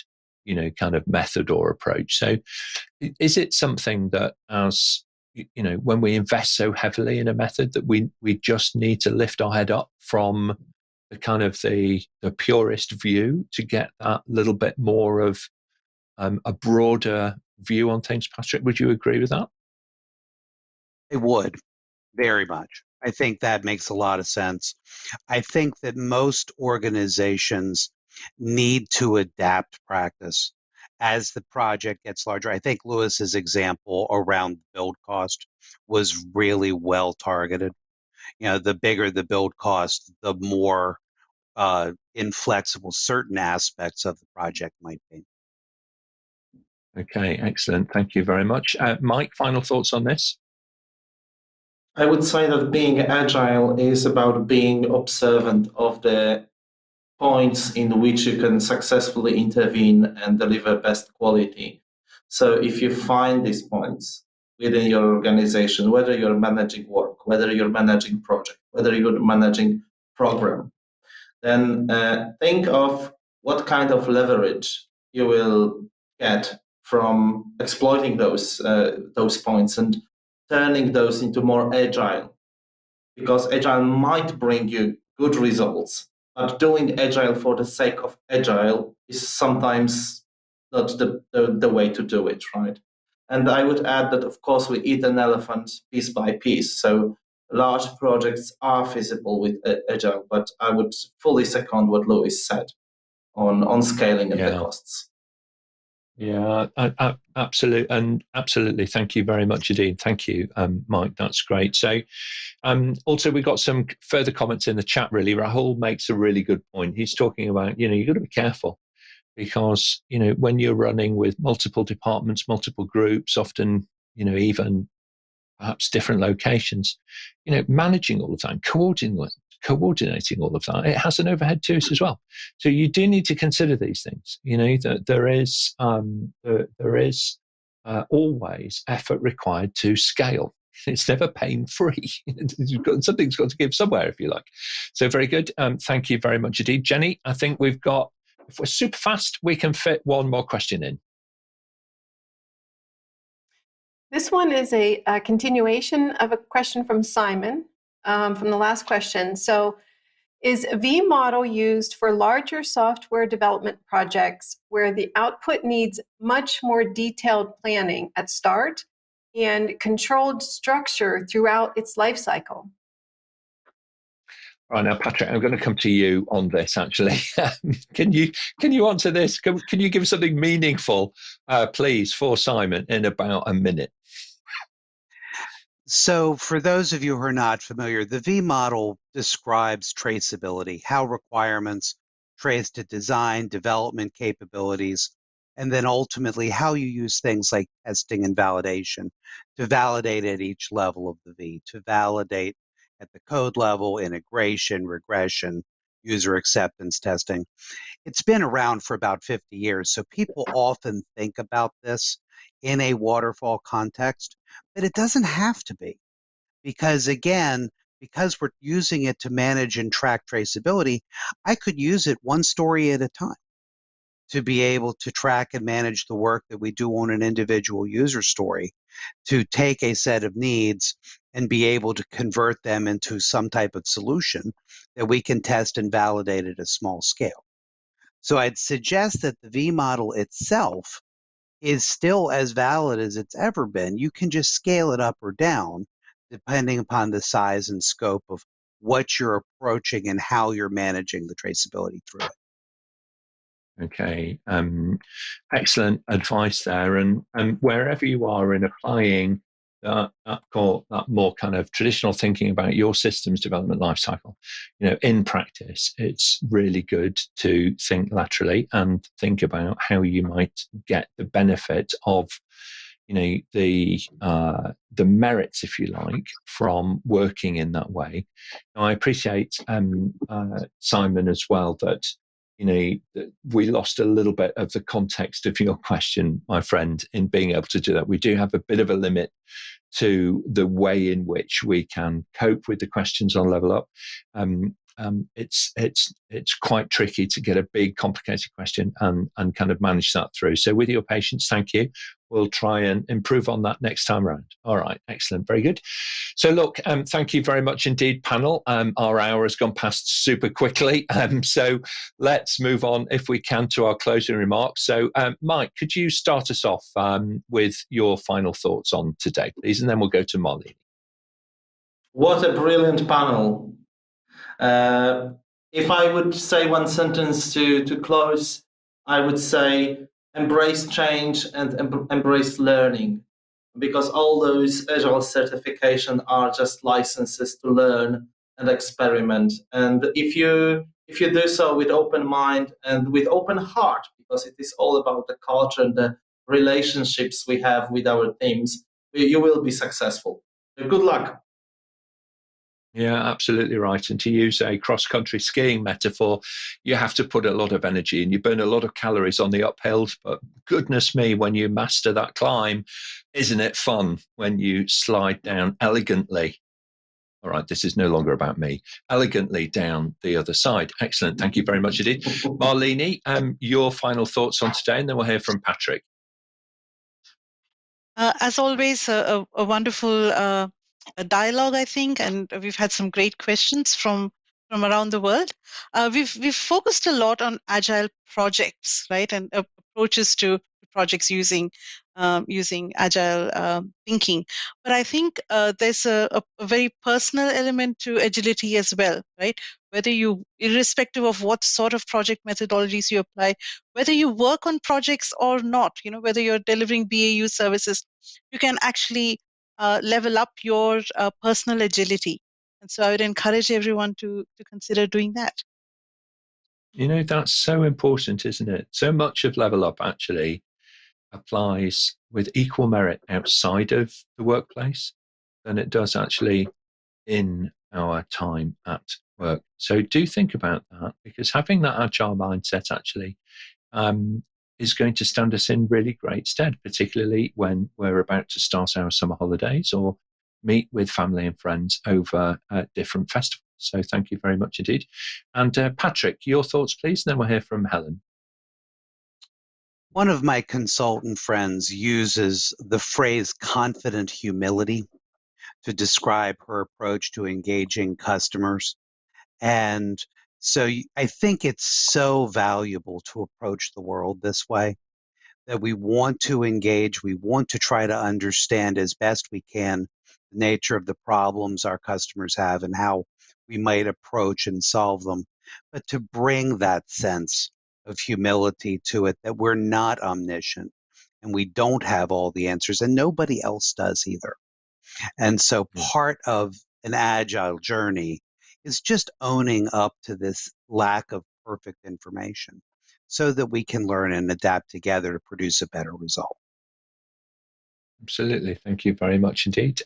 kind of method or approach. So is it something that, as when we invest so heavily in a method, that we just need to lift our head up from the kind of the purist view to get that little bit more of a broader view on things? Patrick, would you agree with that? I would, Very much. I think that makes a lot of sense. I think that most organizations need to adapt practice as the project gets larger. I think Lewis's example around build cost was really well targeted. The bigger the build cost, the more inflexible certain aspects of the project might be. Okay, excellent. Thank you very much. Mike, final thoughts on this? I would say that being agile is about being observant of the points in which you can successfully intervene and deliver best quality. So if you find these points within your organization, whether you're managing work, whether you're managing project, whether you're managing program, then think of what kind of leverage you will get from exploiting those points and turning those into more agile, because agile might bring you good results, but doing agile for the sake of agile is sometimes not the way to do it, right? And I would add that, of course, we eat an elephant piece by piece. So large projects are feasible with agile, but I would fully second what Lewis said on scaling and the costs. Yeah, absolutely. Thank you very much indeed. Thank you, Mike. That's great. So, also we got some further comments in the chat. Really, Rahul makes a really good point. He's talking about you've got to be careful because when you're running with multiple departments, multiple groups, often even perhaps different locations, managing all of that, coordinating all of that, it has an overhead to us as well. So you do need to consider these things. That there is always effort required to scale. It's never pain-free. Something's got to give somewhere, if you like. So very good. Thank you very much indeed, Jenny. I think we've got, if we're super fast, we can fit one more question in. This one is a continuation of a question from Simon from the last question. So, is V model used for larger software development projects where the output needs much more detailed planning at start and controlled structure throughout its life cycle? Right, now, Patrick, I'm going to come to you on this, actually. Can you answer this? Can you give something meaningful, please, for Simon in about a minute? So for those of you who are not familiar, the V model describes traceability, how requirements trace to design, development capabilities, and then ultimately how you use things like testing and validation to validate at each level of the V, to validate at the code level, integration, regression, user acceptance testing. It's been around for about 50 years, so people often think about this in a waterfall context, but it doesn't have to be. Because again, because we're using it to manage and track traceability, I could use it one story at a time to be able to track and manage the work that we do on an individual user story, to take a set of needs and be able to convert them into some type of solution that we can test and validate at a small scale. So I'd suggest that the V model itself is still as valid as it's ever been. You can just scale it up or down depending upon the size and scope of what you're approaching and how you're managing the traceability through it. Okay, excellent advice there. And wherever you are in applying that more kind of traditional thinking about your systems development lifecycle, in practice, it's really good to think laterally and think about how you might get the benefit of the merits, if you like, from working in that way. Now, I appreciate Simon as well that that we lost a little bit of the context of your question, my friend, in being able to do that. We do have a bit of a limit to the way in which we can cope with the questions on Level Up. It's quite tricky to get a big, complicated question and kind of manage that through. So with your patience, thank you. We'll try and improve on that next time around. All right, excellent, very good. So look, thank you very much indeed, panel. Our hour has gone past super quickly. So let's move on, if we can, to our closing remarks. So Mike, could you start us off with your final thoughts on today, please? And then we'll go to Malini. What a brilliant panel. If I would say one sentence to close, I would say embrace change and embrace learning, because all those Agile certifications are just licenses to learn and experiment. And if you do so with open mind and with open heart, because it is all about the culture and the relationships we have with our teams, you will be successful. So good luck. Yeah, absolutely right. And to use a cross-country skiing metaphor, you have to put a lot of energy and you burn a lot of calories on the uphills. But goodness me, when you master that climb, isn't it fun when you slide down elegantly? All right, this is no longer about me. Elegantly down the other side. Excellent. Thank you very much indeed. Malini, your final thoughts on today, and then we'll hear from Patrick. As always, a wonderful a dialogue, I think, and we've had some great questions from around the world. We've focused a lot on agile projects, right, and approaches to projects using agile thinking. But I think there's a very personal element to agility as well, right? Whether you, irrespective of what sort of project methodologies you apply, whether you work on projects or not, whether you're delivering BAU services, you can actually level up your personal agility. And so I would encourage everyone to consider doing that. That's so important, isn't it? So much of Level Up actually applies with equal merit outside of the workplace than it does actually in our time at work. So do think about that, because having that agile mindset actually is going to stand us in really great stead, particularly when we're about to start our summer holidays or meet with family and friends over different festivals. So thank you very much indeed. And Patrick, your thoughts, please, and then we'll hear from Helen. One of my consultant friends uses the phrase confident humility to describe her approach to engaging customers. And so I think it's so valuable to approach the world this way, that we want to engage, we want to try to understand as best we can the nature of the problems our customers have and how we might approach and solve them, but to bring that sense of humility to it, that we're not omniscient and we don't have all the answers, and nobody else does either. And so part of an agile journey is just owning up to this lack of perfect information so that we can learn and adapt together to produce a better result. Absolutely. Thank you very much indeed.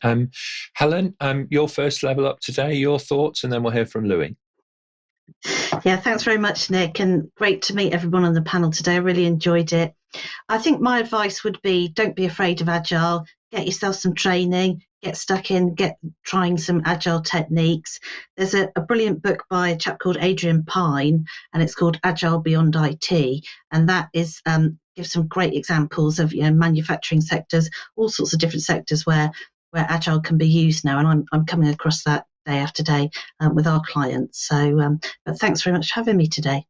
Helen, your first Level Up today, your thoughts, and then we'll hear from Louis. Yeah, thanks very much, Nick, and great to meet everyone on the panel today. I really enjoyed it. I think my advice would be, don't be afraid of Agile, get yourself some training, get stuck in, get trying some Agile techniques. There's a brilliant book by a chap called Adrian Pine, and it's called Agile Beyond IT, and that is gives some great examples of manufacturing sectors, all sorts of different sectors where Agile can be used now, and I'm coming across that day after day with our clients. So, but thanks very much for having me today.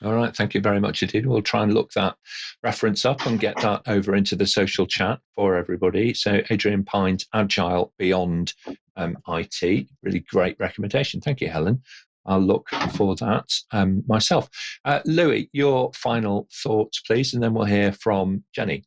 All right, thank you very much indeed. We'll try and look that reference up and get that over into the social chat for everybody. So Adrian Pine's Agile Beyond IT, really great recommendation. Thank you, Helen. I'll look for that myself. Louis, your final thoughts, please, and then we'll hear from Jenny.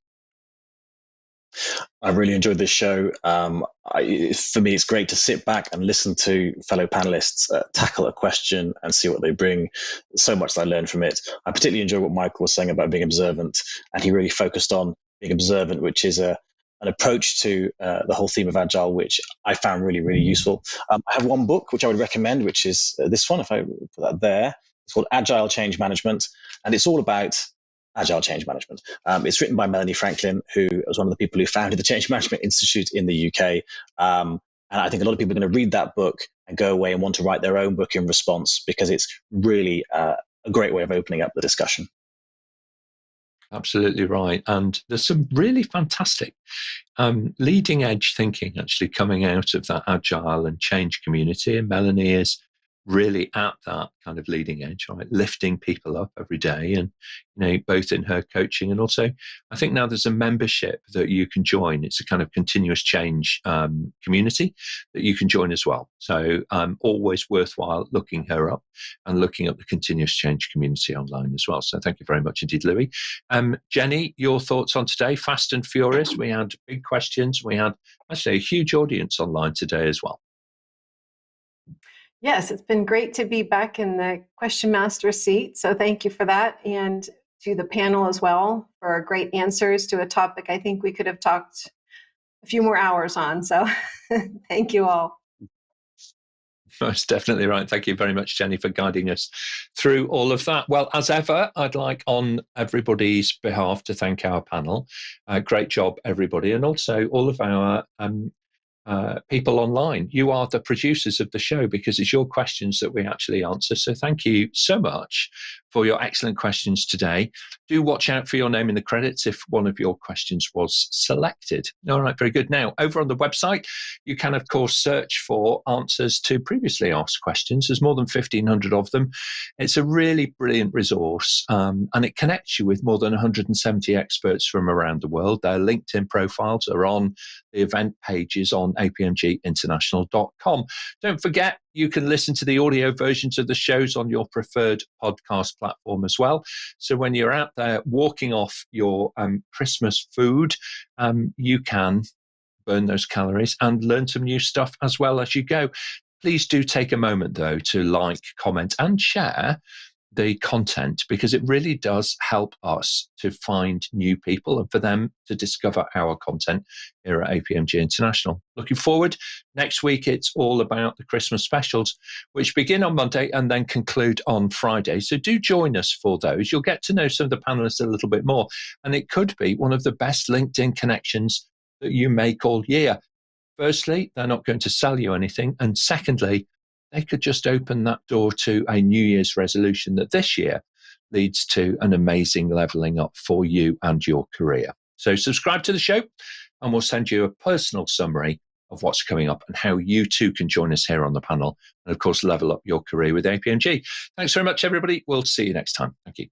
I really enjoyed this show. For me, it's great to sit back and listen to fellow panelists tackle a question and see what they bring. So much that I learned from it. I particularly enjoyed what Michael was saying about being observant, and he really focused on being observant, which is an approach to the whole theme of Agile, which I found really, really useful. I have one book which I would recommend, which is this one, if I put that there. It's called Agile Change Management, and it's all about Agile change management. It's written by Melanie Franklin, who was one of the people who founded the Change Management Institute in the UK. And I think a lot of people are going to read that book and go away and want to write their own book in response, because it's really a great way of opening up the discussion. Absolutely right. And there's some really fantastic leading edge thinking actually coming out of that Agile and change community. And Melanie is really at that kind of leading edge, right? Lifting people up every day, and both in her coaching, and also I think now there's a membership that you can join. It's a kind of continuous change community that you can join as well. So always worthwhile looking her up and looking up the continuous change community online as well. So thank you very much indeed, Louis. Jenny, your thoughts on today? Fast and furious. We had big questions. We had actually a huge audience online today as well. Yes, it's been great to be back in the question master seat. So thank you for that. And to the panel as well for great answers to a topic I think we could have talked a few more hours on. So thank you all. That's definitely right. Thank you very much, Jenny, for guiding us through all of that. Well, as ever, I'd like on everybody's behalf to thank our panel. Great job, everybody. And also all of our people online. You are the producers of the show because it's your questions that we actually answer. So thank you so much for your excellent questions today. Do watch out for your name in the credits if one of your questions was selected. All right, very good. Now, over on the website, you can, of course, search for answers to previously asked questions. There's more than 1,500 of them. It's a really brilliant resource, and it connects you with more than 170 experts from around the world. Their LinkedIn profiles are on the event pages on apmginternational.com. Don't forget, you can listen to the audio versions of the shows on your preferred podcast platform as well. So when you're out there walking off your Christmas food, you can burn those calories and learn some new stuff as well as you go. Please do take a moment, though, to like, comment, and share the content, because it really does help us to find new people and for them to discover our content here at APMG International. Looking forward, next week it's all about the Christmas specials, which begin on Monday and then conclude on Friday. So do join us for those. You'll get to know some of the panelists a little bit more, and it could be one of the best LinkedIn connections that you make all year. Firstly, they're not going to sell you anything, and secondly, they could just open that door to a New Year's resolution that this year leads to an amazing leveling up for you and your career. So subscribe to the show and we'll send you a personal summary of what's coming up and how you too can join us here on the panel and, of course, level up your career with APMG. Thanks very much, everybody. We'll see you next time. Thank you.